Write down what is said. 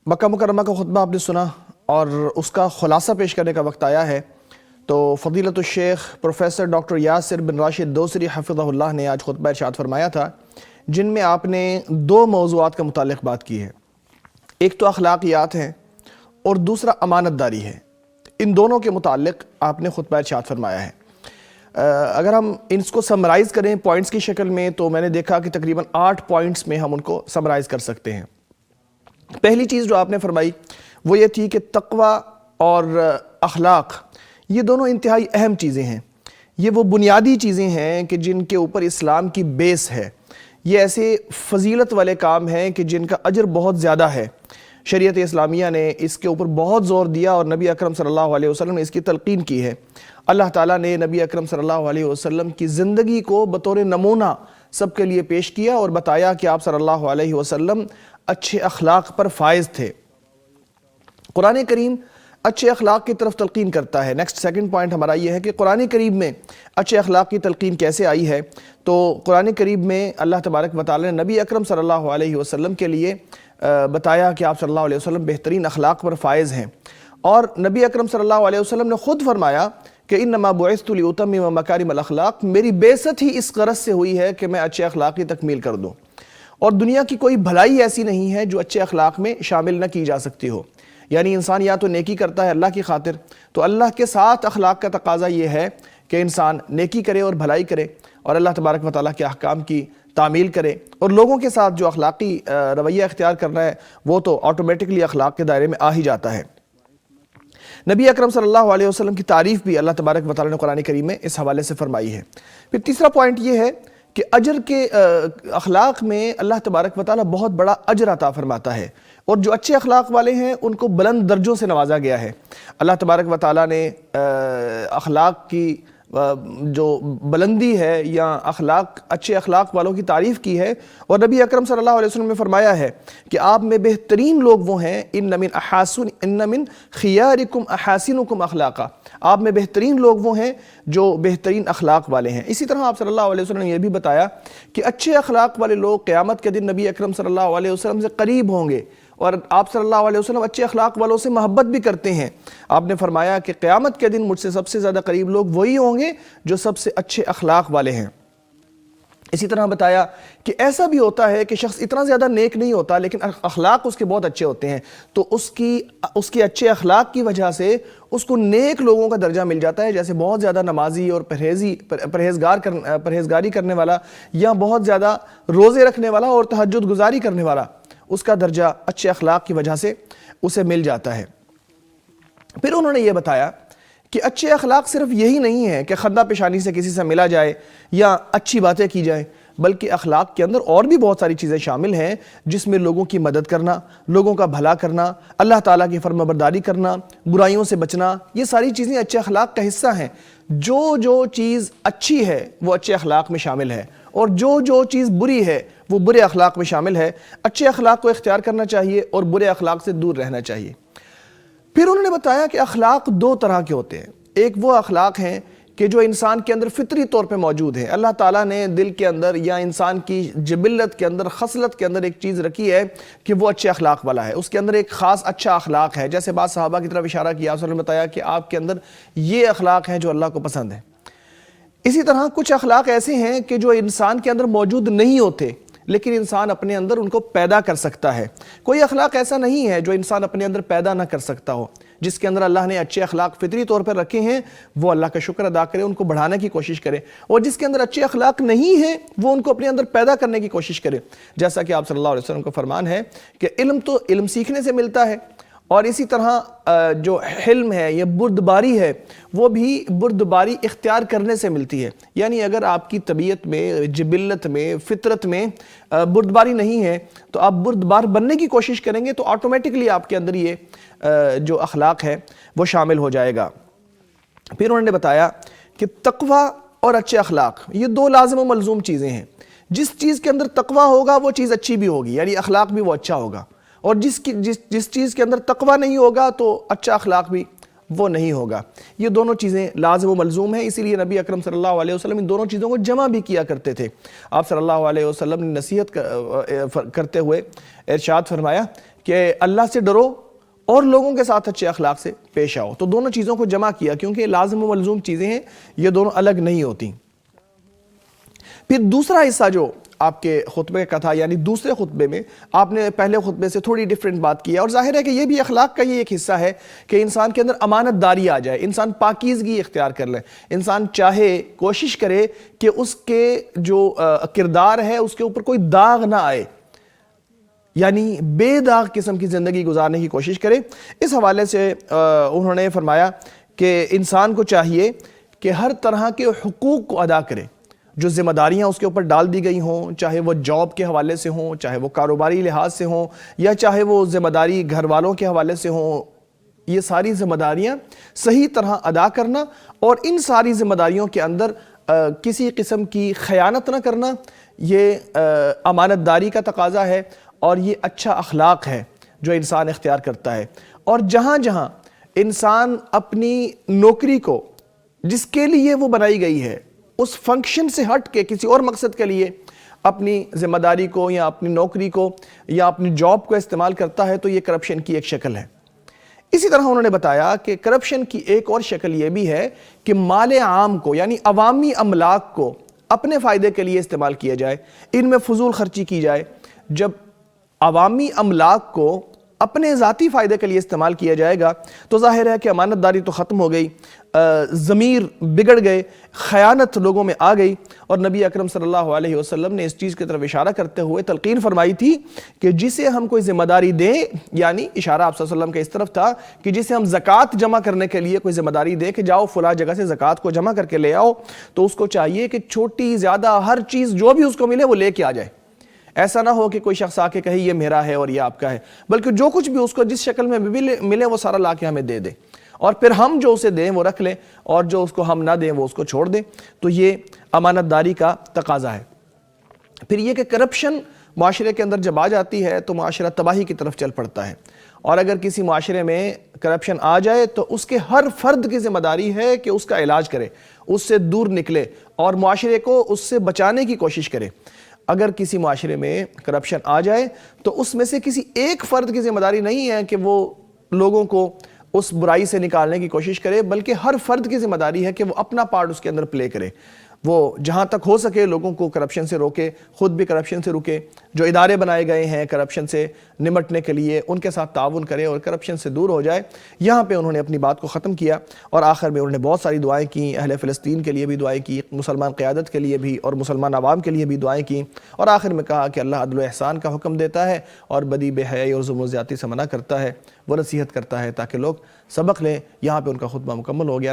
مکہ مکرمہ کا خطبہ آپ نے سنا اور اس کا خلاصہ پیش کرنے کا وقت آیا ہے۔ تو فضیلت الشیخ پروفیسر ڈاکٹر یاسر بن راشد دوسری حفظہ اللہ نے آج خطبہ ارشاد فرمایا تھا، جن میں آپ نے دو موضوعات کا متعلق بات کی ہے۔ ایک تو اخلاقیات ہیں اور دوسرا امانت داری ہے۔ ان دونوں کے متعلق آپ نے خطبہ ارشاد فرمایا ہے۔ اگر ہم اس کو سمرائز کریں پوائنٹس کی شکل میں تو میں نے دیکھا کہ تقریباً 8 پوائنٹس میں ہم ان کو سمرائز کر سکتے ہیں۔ پہلی چیز جو آپ نے فرمائی وہ یہ تھی کہ تقوی اور اخلاق یہ دونوں انتہائی اہم چیزیں ہیں۔ یہ وہ بنیادی چیزیں ہیں کہ جن کے اوپر اسلام کی بیس ہے۔ یہ ایسے فضیلت والے کام ہیں کہ جن کا اجر بہت زیادہ ہے۔ شریعت اسلامیہ نے اس کے اوپر بہت زور دیا اور نبی اکرم صلی اللہ علیہ وسلم نے اس کی تلقین کی ہے۔ اللہ تعالیٰ نے نبی اکرم صلی اللہ علیہ وسلم کی زندگی کو بطور نمونہ سب کے لیے پیش کیا اور بتایا کہ آپ صلی اللہ علیہ وسلم اچھے اخلاق پر فائز تھے۔ قرآن کریم اچھے اخلاق کی طرف تلقین کرتا ہے۔ سیکنڈ پوائنٹ ہمارا یہ ہے کہ قرآن کریم میں اچھے اخلاق کی تلقین کیسے آئی ہے؟ تو قرآن کریم میں اللہ تبارک و تعالی نے نبی اکرم صلی اللہ علیہ وسلم کے لیے بتایا کہ آپ صلی اللہ علیہ وسلم بہترین اخلاق پر فائز ہیں، اور نبی اکرم صلی اللہ علیہ وسلم نے خود فرمایا کہ انما بعثت لاتمم مکارم الاخلاق، میری بعثت ہی اس غرض سے ہوئی ہے کہ میں اچھے اخلاق کی تکمیل کر دوں، اور دنیا کی کوئی بھلائی ایسی نہیں ہے جو اچھے اخلاق میں شامل نہ کی جا سکتی ہو۔ یعنی انسان یا تو نیکی کرتا ہے اللہ کی خاطر، تو اللہ کے ساتھ اخلاق کا تقاضا یہ ہے کہ انسان نیکی کرے اور بھلائی کرے اور اللہ تبارک و تعالیٰ کے احکام کی تعمیل کرے، اور لوگوں کے ساتھ جو اخلاقی رویہ اختیار کرنا ہے وہ تو آٹومیٹکلی اخلاق کے دائرے میں آ ہی جاتا ہے۔ نبی اکرم صلی اللہ علیہ وسلم کی تعریف بھی اللہ تبارک و تعالیٰ نے قرآن کریم میں اس حوالے سے فرمائی ہے۔ پھر تیسرا پوائنٹ یہ ہے کہ اجر کے اخلاق میں اللہ تبارک و تعالیٰ بہت بڑا اجر عطا فرماتا ہے، اور جو اچھے اخلاق والے ہیں ان کو بلند درجوں سے نوازا گیا ہے۔ اللہ تبارک و تعالیٰ نے اخلاق کی جو بلندی ہے یا اچھے اخلاق والوں کی تعریف کی ہے، اور نبی اکرم صلی اللہ علیہ وسلم نے فرمایا ہے کہ آپ میں بہترین لوگ وہ ہیں ان من خیارکم احاسنکم اخلاقا، آپ میں بہترین لوگ وہ ہیں جو بہترین اخلاق والے ہیں۔ اسی طرح آپ صلی اللہ علیہ وسلم نے یہ بھی بتایا کہ اچھے اخلاق والے لوگ قیامت کے دن نبی اکرم صلی اللہ علیہ وسلم سے قریب ہوں گے، اور آپ صلی اللہ علیہ وسلم اچھے اخلاق والوں سے محبت بھی کرتے ہیں۔ آپ نے فرمایا کہ قیامت کے دن مجھ سے سب سے زیادہ قریب لوگ وہی ہوں گے جو سب سے اچھے اخلاق والے ہیں۔ اسی طرح بتایا کہ ایسا بھی ہوتا ہے کہ شخص اتنا زیادہ نیک نہیں ہوتا لیکن اخلاق اس کے بہت اچھے ہوتے ہیں، تو اس کے اچھے اخلاق کی وجہ سے اس کو نیک لوگوں کا درجہ مل جاتا ہے، جیسے بہت زیادہ نمازی اور پرہیزگاری کرنے والا، یا بہت زیادہ روزے رکھنے والا اور تہجد گزاری کرنے والا، اس کا درجہ اچھے اخلاق کی وجہ سے اسے مل جاتا ہے۔ پھر انہوں نے یہ بتایا کہ اچھے اخلاق صرف یہی نہیں ہے کہ خندہ پیشانی سے کسی سے ملا جائے یا اچھی باتیں کی جائیں، بلکہ اخلاق کے اندر اور بھی بہت ساری چیزیں شامل ہیں، جس میں لوگوں کی مدد کرنا، لوگوں کا بھلا کرنا، اللہ تعالیٰ کی فرمانبرداری کرنا، برائیوں سے بچنا، یہ ساری چیزیں اچھے اخلاق کا حصہ ہیں۔ جو چیز اچھی ہے وہ اچھے اخلاق میں شامل ہے، اور جو چیز بری ہے وہ برے اخلاق میں شامل ہے۔ اچھے اخلاق کو اختیار کرنا چاہیے اور برے اخلاق سے دور رہنا چاہیے۔ پھر انہوں نے بتایا کہ اخلاق دو طرح کے ہوتے ہیں۔ ایک وہ اخلاق ہیں کہ جو انسان کے اندر فطری طور پہ موجود ہے، اللہ تعالیٰ نے دل کے اندر یا انسان کی جبلت کے اندر، خصلت کے اندر ایک چیز رکھی ہے کہ وہ اچھے اخلاق والا ہے، اس کے اندر ایک خاص اچھا اخلاق ہے۔ جیسے بعض صحابہ کی طرف اشارہ کیا، آپ نے بتایا کہ آپ کے اندر یہ اخلاق ہیں جو اللہ کو پسند ہے۔ اسی طرح کچھ اخلاق ایسے ہیں کہ جو انسان کے اندر موجود نہیں ہوتے لیکن انسان اپنے اندر ان کو پیدا کر سکتا ہے۔ کوئی اخلاق ایسا نہیں ہے جو انسان اپنے اندر پیدا نہ کر سکتا ہو۔ جس کے اندر اللہ نے اچھے اخلاق فطری طور پر رکھے ہیں وہ اللہ کا شکر ادا کرے، ان کو بڑھانے کی کوشش کرے، اور جس کے اندر اچھے اخلاق نہیں ہیں وہ ان کو اپنے اندر پیدا کرنے کی کوشش کرے۔ جیسا کہ آپ صلی اللہ علیہ وسلم کا فرمان ہے کہ علم تو علم سیکھنے سے ملتا ہے، اور اسی طرح جو حلم ہے یا بردباری ہے وہ بھی بردباری اختیار کرنے سے ملتی ہے۔ یعنی اگر آپ کی طبیعت میں، جبلت میں، فطرت میں بردباری نہیں ہے تو آپ بردبار بننے کی کوشش کریں گے تو آٹومیٹکلی آپ کے اندر یہ جو اخلاق ہے وہ شامل ہو جائے گا۔ پھر انہوں نے بتایا کہ تقوی اور اچھے اخلاق یہ دو لازم و ملزوم چیزیں ہیں۔ جس چیز کے اندر تقوی ہوگا وہ چیز اچھی بھی ہوگی، یعنی اخلاق بھی وہ اچھا ہوگا، اور جس چیز کے اندر تقوی نہیں ہوگا تو اچھا اخلاق بھی وہ نہیں ہوگا۔ یہ دونوں چیزیں لازم و ملزوم ہیں، اسی لیے نبی اکرم صلی اللہ علیہ وسلم ان دونوں چیزوں کو جمع بھی کیا کرتے تھے۔ آپ صلی اللہ علیہ وسلم نے نصیحت کرتے ہوئے ارشاد فرمایا کہ اللہ سے ڈرو اور لوگوں کے ساتھ اچھے اخلاق سے پیش آؤ. تو دونوں چیزوں کو جمع کیا کیونکہ لازم و ملزوم چیزیں ہیں, یہ دونوں الگ نہیں ہوتی. پھر دوسرا حصہ جو آپ کے خطبے کا تھا, یعنی دوسرے خطبے میں آپ نے پہلے خطبے سے تھوڑی ڈیفرنٹ بات کی ہے, اور ظاہر ہے کہ یہ بھی اخلاق کا ہی ایک حصہ ہے کہ انسان کے اندر امانت داری آ جائے, انسان پاکیزگی اختیار کر لے, انسان چاہے کوشش کرے کہ اس کے جو کردار ہے اس کے اوپر کوئی داغ نہ آئے, یعنی بے داغ قسم کی زندگی گزارنے کی کوشش کرے. اس حوالے سے انہوں نے فرمایا کہ انسان کو چاہیے کہ ہر طرح کے حقوق کو ادا کرے, جو ذمہ داریاں اس کے اوپر ڈال دی گئی ہوں, چاہے وہ جاب کے حوالے سے ہوں, چاہے وہ کاروباری لحاظ سے ہوں, یا چاہے وہ ذمہ داری گھر والوں کے حوالے سے ہوں, یہ ساری ذمہ داریاں صحیح طرح ادا کرنا, اور ان ساری ذمہ داریوں کے اندر کسی قسم کی خیانت نہ کرنا, یہ امانت داری کا تقاضا ہے اور یہ اچھا اخلاق ہے جو انسان اختیار کرتا ہے. اور جہاں جہاں انسان اپنی نوکری کو جس کے لیے وہ بنائی گئی ہے اس فنکشن سے ہٹ کے کسی اور مقصد کے لیے اپنی ذمہ داری کو یا اپنی نوکری کو یا اپنی جاب کو استعمال کرتا ہے, تو یہ کرپشن کی ایک شکل ہے. اسی طرح انہوں نے بتایا کہ کرپشن کی ایک اور شکل یہ بھی ہے کہ مال عام کو, یعنی عوامی املاک کو اپنے فائدے کے لیے استعمال کیا جائے, ان میں فضول خرچی کی جائے. جب عوامی املاک کو اپنے ذاتی فائدے کے لیے استعمال کیا جائے گا تو ظاہر ہے کہ امانت داری تو ختم ہو گئی, ضمیر بگڑ گئے, خیانت لوگوں میں آ گئی. اور نبی اکرم صلی اللہ علیہ وسلم نے اس چیز کی طرف اشارہ کرتے ہوئے تلقین فرمائی تھی کہ جسے ہم کوئی ذمہ داری دیں, یعنی اشارہ آپ صلی اللہ علیہ وسلم کا اس طرف تھا کہ جسے ہم زکوٰۃ جمع کرنے کے لیے کوئی ذمہ داری دیں کہ جاؤ فلاں جگہ سے زکوٰۃ کو جمع کر کے لے آؤ, تو اس کو چاہیے کہ چھوٹی زیادہ ہر چیز جو بھی اس کو ملے وہ لے کے آ جائے. ایسا نہ ہو کہ کوئی شخص آ کے کہے یہ میرا ہے اور یہ آپ کا ہے, بلکہ جو کچھ بھی اس کو جس شکل میں ملے وہ سارا لا کے ہمیں دے دے, اور پھر ہم جو اسے دیں وہ رکھ لیں, اور جو اس کو ہم نہ دیں وہ اس کو چھوڑ دیں. تو یہ امانت داری کا تقاضا ہے. پھر یہ کہ کرپشن معاشرے کے اندر جب آ جاتی ہے تو معاشرہ تباہی کی طرف چل پڑتا ہے, اور اگر کسی معاشرے میں کرپشن آ جائے تو اس کے ہر فرد کی ذمہ داری ہے کہ اس کا علاج کرے, اس سے دور نکلے اور معاشرے کو اس سے بچانے کی کوشش کرے. اگر کسی معاشرے میں کرپشن آ جائے تو اس میں سے کسی ایک فرد کی ذمہ داری نہیں ہے کہ وہ لوگوں کو اس برائی سے نکالنے کی کوشش کرے, بلکہ ہر فرد کی ذمہ داری ہے کہ وہ اپنا پارٹ اس کے اندر پلے کرے. وہ جہاں تک ہو سکے لوگوں کو کرپشن سے روکے, خود بھی کرپشن سے رکے, جو ادارے بنائے گئے ہیں کرپشن سے نمٹنے کے لیے ان کے ساتھ تعاون کرے اور کرپشن سے دور ہو جائے. یہاں پہ انہوں نے اپنی بات کو ختم کیا, اور آخر میں انہوں نے بہت ساری دعائیں کی, اہل فلسطین کے لیے بھی دعائیں کی, مسلمان قیادت کے لیے بھی اور مسلمان عوام کے لیے بھی دعائیں کی, اور آخر میں کہا کہ اللہ عدل و احسان کا حکم دیتا ہے اور بدی بے حیائی اور ظلم و زیادتی سے منع کرتا ہے. وہ نصیحت کرتا ہے تاکہ لوگ سبق لیں. یہاں پہ ان کا خطبہ مکمل ہو گیا.